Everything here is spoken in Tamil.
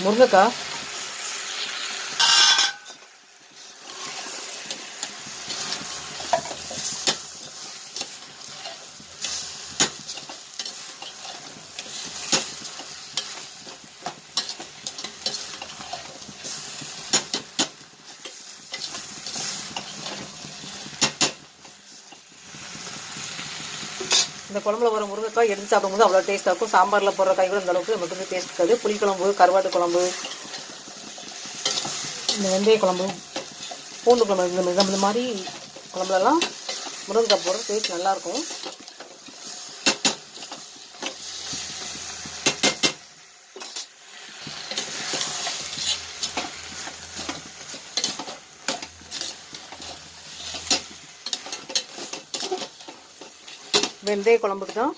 முருங்கைக்காய், இந்த குழம்புல வர முருங்கைக்காய் எடுத்து சாப்பிடும்போது அவ்வளோ டேஸ்ட்டாக இருக்கும். சாம்பாரில் போடுற காய் கூட இந்த அளவுக்கு நமக்கு வந்து டேஸ்ட் இருக்காது. புளிக்குழம்பு, கருவாட்டு குழம்பு, இந்த வெந்தய குழம்பு, பூண்டு குழம்பு, இந்த மாதிரி குழம்புலலாம் முருங்கைக்காய் போடுற டேஸ்ட் நல்லாயிருக்கும். வெந்தய குழம்புக்கு தான்